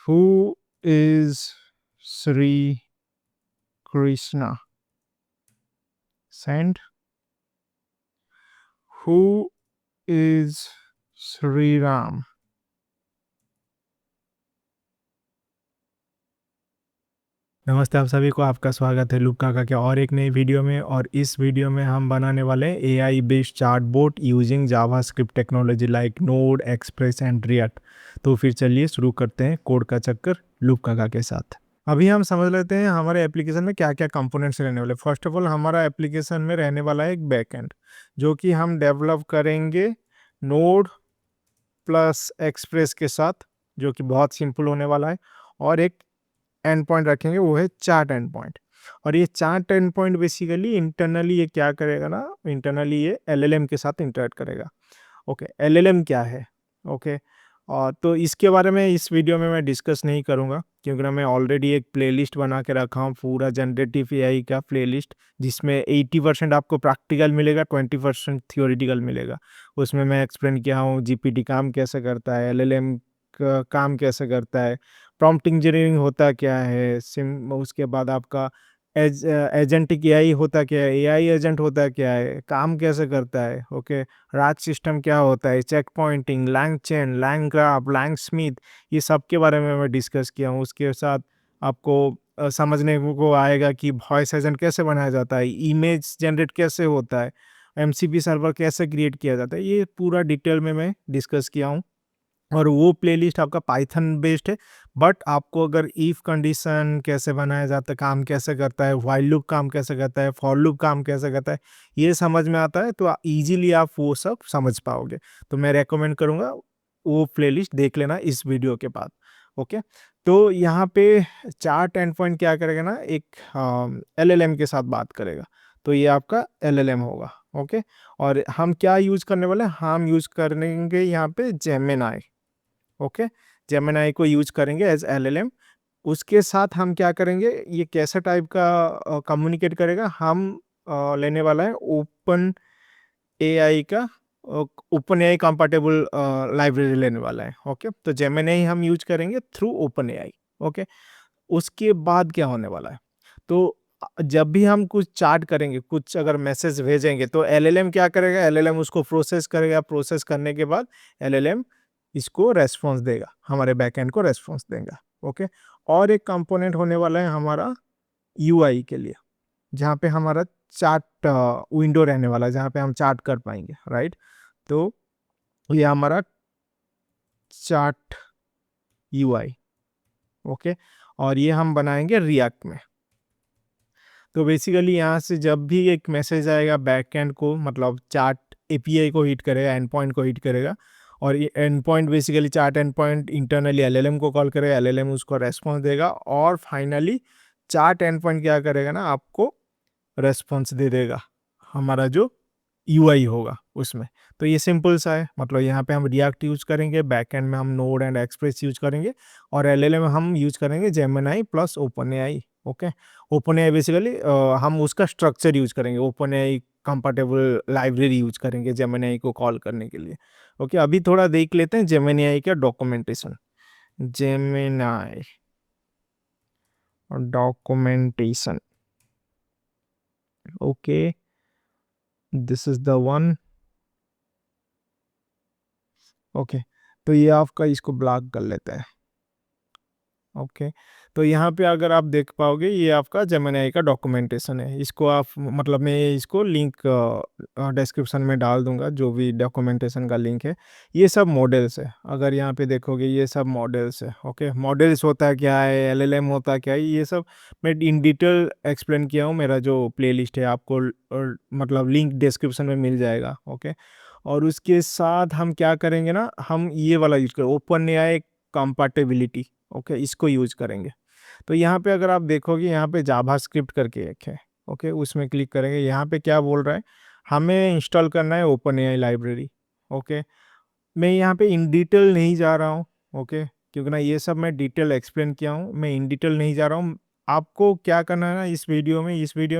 Who is Sri Krishna? Send. Who is Sri Ram? नमस्ते आप सभी को, आपका स्वागत है लूप काका के और एक नई वीडियो में। और इस वीडियो में हम बनाने वाले हैं AI based chatbot using JavaScript technology like Node, Express and React. तो फिर चलिए शुरू करते हैं कोड का चक्कर लूप काका के साथ। अभी हम समझ लेते हैं हमारे एप्लीकेशन में क्या क्या कंपोनेंट्स रहने वाले। फर्स्ट ऑफ ऑल, हमारा एप्लीकेशन में रहने वाला है एक बैकएंड जो कि हम डेवलप करेंगे नोड प्लस एक्सप्रेस के साथ, जो कि बहुत सिंपल होने वाला है। और एक एंड पॉइंट रखेंगे, वो है चार्ट एंड पॉइंट। और ये chart and point basically internally ये क्या करेगा ना, इंटरनली ये एलएलएम के साथ इंटरेक्ट करेगा। ओके, एलएलएम क्या है? ओके, और तो इसके बारे में इस वीडियो में मैं डिस्कस नहीं करूँगा, क्योंकि ना मैं ऑलरेडी एक प्लेलिस्ट बना के रखा हूँ, पूरा जनरेटिव एआई का प्लेलिस्ट, जिसमें 80% आपको प्रैक्टिकल मिलेगा, 20% थियोरिटिकल मिलेगा। उसमें मैं एक्सप्लेन किया हूँ जीपीटी काम कैसे करता है, एलएलएम का काम कैसे करता है, प्रॉम्प्ट इंजीनियरिंग होता क्या है, उसके बाद आपका एजेंटिक एआई होता क्या है, एआई एजेंट होता क्या है, काम कैसे करता है। ओके, राज सिस्टम क्या होता है, check pointing, LangChain, LangGraph, LangSmith, ये सब के बारे में मैं डिस्कस किया हूँ। उसके साथ आपको समझने को आएगा कि वॉइस एजेंट कैसे बनाया जाता है, इमेज जनरेट कैसे होता है, एमसीपी सर्वर कैसे क्रिएट किया जाता है, ये पूरा डिटेल में मैं डिस्कस किया हूँ। और वो प्लेलिस्ट आपका पाइथन बेस्ड है। बट आपको अगर इफ कंडीशन कैसे बनाया जाता है, काम कैसे करता है, व्हाइल लूप काम कैसे करता है, फॉर लूप काम कैसे करता है, ये समझ में आता है तो इजीली आप वो सब समझ पाओगे। तो मैं रेकमेंड करूँगा वो प्लेलिस्ट देख लेना इस वीडियो के बाद। ओके, तो यहाँ पे चार्ट एंड पॉइंट क्या करेगा ना, एक एलएलएम के साथ बात करेगा। तो ये आपका एलएलएम होगा। ओके, और हम क्या यूज करने वाले हैं, हम यूज करेंगे यहाँ पे जेमिनाई। ओके, जेमिनाई को यूज करेंगे एज एलएलएम। उसके साथ हम क्या करेंगे, ये कैसा टाइप का कम्युनिकेट करेगा, हम लेने वाला है ओपन एआई का, ओपन एआई कंपैटिबल लाइब्रेरी लेने वाला है। ओके, तो जेमिनाई हम यूज करेंगे थ्रू ओपन एआई। ओके, उसके बाद क्या होने वाला है, तो जब भी हम कुछ चार्ट करेंगे, कुछ अगर मैसेज भेजेंगे, तो एलएलएम क्या करेगा, एलएलएम उसको प्रोसेस करेगा। प्रोसेस करने के बाद एलएलएम इसको रेस्पॉन्स देगा, हमारे बैकएंड को रेस्पॉन्स देगा। ओके, और एक कंपोनेंट होने वाला है हमारा यूआई के लिए, जहाँ पे हमारा चार्ट विंडो रहने वाला है, जहाँ पे हम चार्ट कर पाएंगे। राइट, तो ये हमारा चार्ट यूआई। ओके, और ये हम बनाएंगे रिएक्ट में। तो बेसिकली यहाँ से जब भी एक मैसेज आएगा बैकएंड को, मतलब चार्ट एपीआई को हिट करेगा, एंड पॉइंट को हिट करेगा, और ये and point basically chart and point internally LLM को कॉल करेगा, एलएलएम उसको रेस्पॉन्स देगा, और फाइनली चार्ट एंड पॉइंट क्या करेगा ना, आपको रेस्पॉन्स दे देगा हमारा जो यूआई होगा उसमें। तो ये सिंपल सा है, मतलब यहाँ पे हम रिएक्ट यूज करेंगे, बैकएंड में हम नोड एंड एक्सप्रेस यूज करेंगे, और एलएलएम में हम यूज करेंगे Gemini plus open AI. Okay, open AI basically हम उसका स्ट्रक्चर यूज करेंगे, open AI compatible library use करेंगे जेमिनाई को कॉल करने के लिए। ओके, अभी थोड़ा देख लेते हैं जेमिनाई का documentation. Gemini documentation, okay, this is the one. Okay, तो ये आपका, इसको ब्लॉक कर लेते हैं। ओके, तो यहाँ पे अगर आप देख पाओगे, ये आपका जेमिनी का डॉक्यूमेंटेशन है। इसको आप, मतलब मैं इसको लिंक डिस्क्रिप्शन में डाल दूंगा, जो भी डॉक्यूमेंटेशन का लिंक है। ये सब मॉडल्स है, अगर यहाँ पे देखोगे ये सब मॉडल्स है। ओके, मॉडल्स होता क्या है, एलएलएम होता क्या है, ये सब मैं इन डिटेल एक्सप्लेन किया हूँ। मेरा जो प्लेलिस्ट है आपको मतलब लिंक डिस्क्रिप्शन में मिल जाएगा। ओके, और उसके साथ हम क्या करेंगे ना, हम ये वाला यूज करें, ओपन एआई कंपैटिबिलिटी। ओके, इसको यूज करेंगे। तो यहाँ पे अगर आप देखोगे, यहाँ पे जावास्क्रिप्ट करके एक है। ओके, उसमें क्लिक करेंगे, यहाँ पे क्या बोल रहा है, हमें इंस्टॉल करना है ओपन एआई लाइब्रेरी। ओके, मैं यहाँ पे इन डिटेल नहीं जा रहा हूँ। ओके, क्योंकि ना ये सब मैं डिटेल एक्सप्लेन किया हूँ, मैं इन डिटेल नहीं जा रहा हूँ। आपको क्या करना है ना, इस वीडियो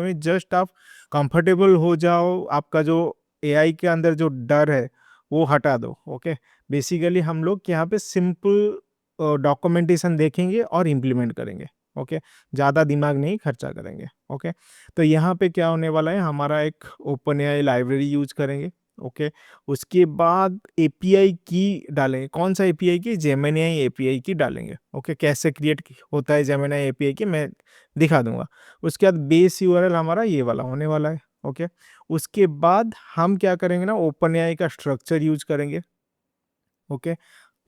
में जस्ट आप कंफर्टेबल हो जाओ, आपका जो एआई के अंदर जो डर है वो हटा दो। ओके, बेसिकली हम लोग यहाँ पे सिंपल डॉक्यूमेंटेशन देखेंगे और इम्प्लीमेंट करेंगे। ओके, ज़्यादा दिमाग नहीं खर्चा करेंगे। ओके, तो यहाँ पे क्या होने वाला है, हमारा एक ओपन एआई लाइब्रेरी यूज करेंगे। ओके, उसके बाद एपीआई की डालेंगे। कौन सा एपीआई की? जेमिनी एपीआई की डालेंगे। ओके, कैसे क्रिएट होता है जेमिनी एपीआई की मैं दिखा दूंगा। उसके बाद बेस यूआरएल हमारा ये वाला होने वाला है। ओके, उसके बाद हम क्या करेंगे ना, ओपन एआई का स्ट्रक्चर यूज करेंगे। ओके,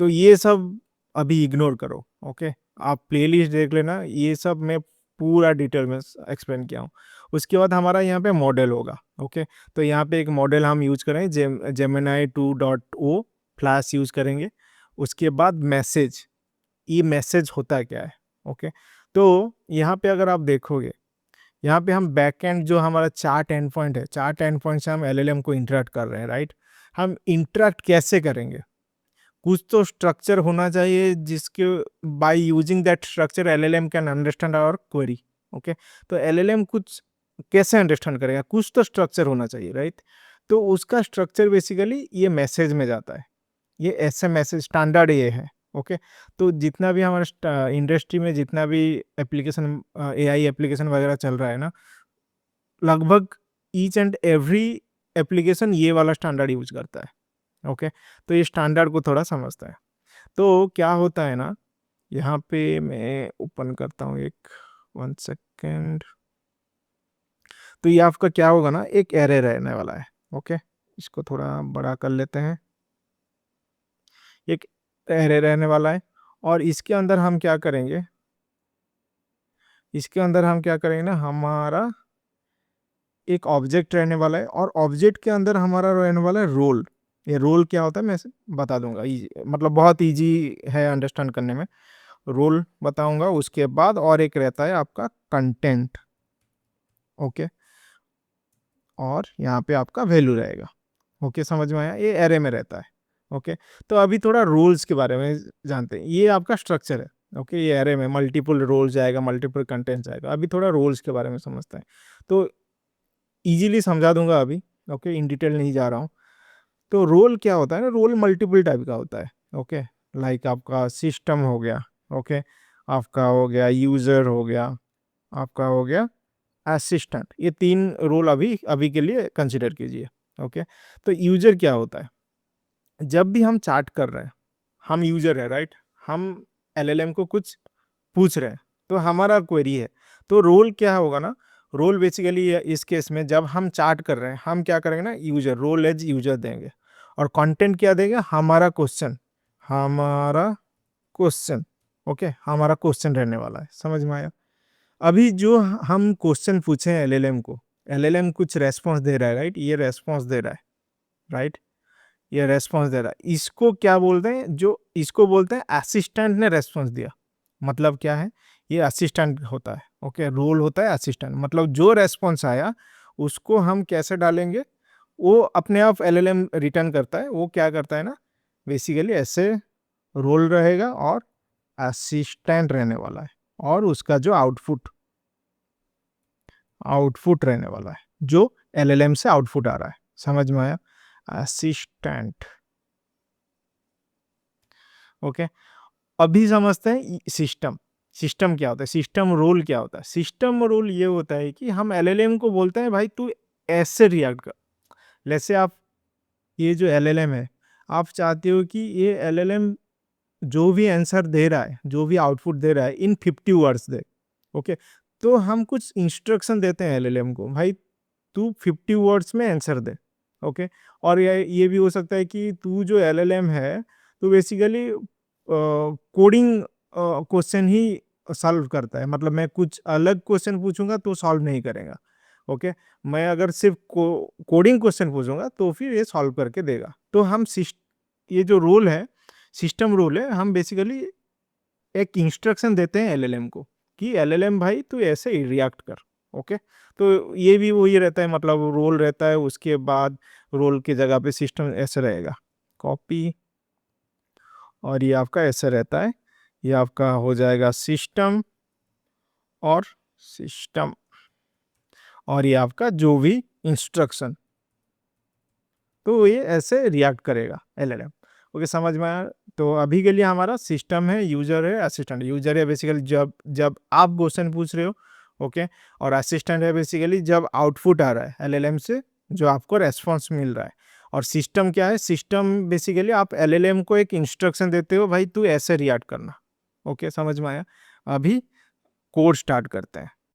तो ये सब अभी इग्नोर करो। ओके, आप प्लेलिस्ट देख लेना, ये सब मैं पूरा डिटेल में एक्सप्लेन किया हूँ। उसके बाद हमारा यहाँ पे मॉडल होगा। ओके, तो यहाँ पे एक मॉडल हम यूज करेंगे, जेमिनी 2.o फ्लैश यूज करेंगे। उसके बाद मैसेज, ये मैसेज होता क्या है? ओके, तो यहाँ पे अगर आप देखोगे, यहाँ पे हम बैकएंड जो हमारा चार्ट एंड पॉइंट है, चार्ट एंड पॉइंट से हम एलएलएम को इंटरेक्ट कर रहे हैं, राइट। हम इंटरेक्ट कैसे करेंगे? कुछ तो स्ट्रक्चर होना चाहिए जिसके by using that structure LLM can understand our query. Okay, तो एलएलएम कुछ कैसे अंडरस्टैंड करेगा? कुछ तो स्ट्रक्चर होना चाहिए, राइट। तो उसका स्ट्रक्चर बेसिकली ये मैसेज में जाता है, ये ऐसे मैसेज स्टैंडर्ड ये है। ओके, तो जितना भी हमारा इंडस्ट्री में जितना भी एप्लीकेशन, एआई एप्लीकेशन वगैरह चल रहा है ना, लगभग ईच एंड एवरी एप्लीकेशन ये वाला स्टैंडर्ड यूज करता है। ओके, तो ये स्टैंडर्ड को थोड़ा समझता है। तो क्या होता है ना, यहाँ पे मैं ओपन करता हूँ एक, 1 सेकेंड। तो ये आपका क्या होगा ना, एक एरे रहने वाला है। ओके, इसको थोड़ा बड़ा कर लेते हैं। एक एरे रहने वाला है, और इसके अंदर हम क्या करेंगे, इसके अंदर हम क्या करेंगे ना, हमारा एक ऑब्जेक्ट रहने वाला है, और ऑब्जेक्ट के अंदर हमारा रहने वाला है रोल। ये रोल क्या होता है मैं बता दूंगा, मतलब बहुत इजी है अंडरस्टैंड करने में। रोल बताऊंगा, उसके बाद और एक रहता है आपका कंटेंट। ओके, और यहाँ पे आपका वैल्यू रहेगा। ओके, समझ में आया? ये एरे में रहता है। ओके, तो अभी थोड़ा रोल्स के बारे में जानते हैं। ये आपका स्ट्रक्चर है। ओके, ये एरे में मल्टीपल रोल्स जाएगा, मल्टीपल कंटेंट जाएगा। अभी थोड़ा रोल्स के बारे में समझते हैं, तो इजीली समझा दूंगा अभी। ओके, इन डिटेल नहीं जा रहा हूँ। तो रोल क्या होता है ना, रोल मल्टीपल टाइप का होता है। ओके, लाइक आपका सिस्टम हो गया। ओके, आपका हो गया यूजर हो गया, आपका हो गया असिस्टेंट। ये 3 रोल अभी अभी के लिए कंसिडर कीजिए। ओके, तो यूजर क्या होता है? जब भी हम चैट कर रहे हैं, हम यूजर है, राइट। हम एलएलएम को कुछ पूछ रहे हैं, तो हमारा क्वेरी है। तो रोल क्या होगा ना, रोल बेसिकली इस केस में जब हम चैट कर रहे हैं, हम क्या करेंगे ना, यूजर, रोल एज यूजर देंगे। और कंटेंट क्या देंगे? हमारा क्वेश्चन, हमारा क्वेश्चन। ओके, हमारा क्वेश्चन रहने वाला है। समझ में आया? अभी जो हम क्वेश्चन पूछे हैं एलएलएम को, एलएलएम कुछ रेस्पॉन्स दे रहा है, राइट। ये रेस्पॉन्स दे रहा है, राइट। ये रेस्पॉन्स दे रहा है। इसको क्या बोलते हैं? जो इसको बोलते हैं असिस्टेंट ने रेस्पॉन्स दिया। मतलब क्या है? ये असिस्टेंट होता है। ओके, रोल होता है असिस्टेंट। मतलब जो रेस्पॉन्स आया उसको हम कैसे डालेंगे, वो अपने आप एलएलएम रिटर्न करता है। वो क्या करता है ना, बेसिकली ऐसे रोल रहेगा और असिस्टेंट रहने वाला है, और उसका जो आउटपुट आउटपुट रहने वाला है, जो एलएलएम से आउटपुट आ रहा है। समझ में आया? असिस्टेंट। ओके, अभी समझते हैं सिस्टम। सिस्टम क्या होता है, सिस्टम रोल क्या होता है? सिस्टम रोल ये होता है कि हम एलएलएम को बोलते हैं, भाई तू ऐसे रिएक्ट कर। जैसे आप, ये जो एलएलएम है, आप चाहते हो कि ये एलएलएम जो भी आंसर दे रहा है, जो भी आउटपुट दे रहा है, इन 50 वर्ड्स दे। ओके, तो हम कुछ इंस्ट्रक्शन देते हैं एलएलएम को, भाई तू 50 वर्ड्स में आंसर दे। ओके, और ये भी हो सकता है कि तू जो एलएलएम है, तो बेसिकली कोडिंग क्वेश्चन ही सॉल्व करता है। मतलब मैं कुछ अलग क्वेश्चन पूछूंगा तो सॉल्व नहीं करेगा। ओके, मैं अगर सिर्फ कोडिंग क्वेश्चन पूछूंगा तो फिर ये सॉल्व करके देगा। तो हम ये जो रोल है, सिस्टम रोल है, हम बेसिकली एक इंस्ट्रक्शन देते हैं एलएलएम को कि एलएलएम भाई तू ऐसे ही रिएक्ट कर। ओके, तो ये भी वही रहता है, मतलब रोल रहता है, उसके बाद रोल की जगह पे सिस्टम ऐसे रहेगा, कॉपी, और ये आपका ऐसे रहता है। ये आपका हो जाएगा सिस्टम, और सिस्टम, और ये आपका जो भी इंस्ट्रक्शन, तो ये ऐसे रिएक्ट करेगा एलएलएम। ओके, समझ में आया? तो अभी के लिए हमारा सिस्टम है, यूज़र है, असिस्टेंट। यूज़र है बेसिकली जब जब आप क्वेश्चन पूछ रहे हो, ओके, और असिस्टेंट है बेसिकली जब आउटपुट आ रहा है एलएलएम से, जो आपको रेस्पॉन्स मिल रहा है। और सिस्टम क्या है? सिस्टम बेसिकली आप एलएलएम को एक इंस्ट्रक्शन देते हो, भाई तू ऐसे रिएक्ट करना। ओके, समझ में आया? अभी कोड स्टार्ट करते हैं।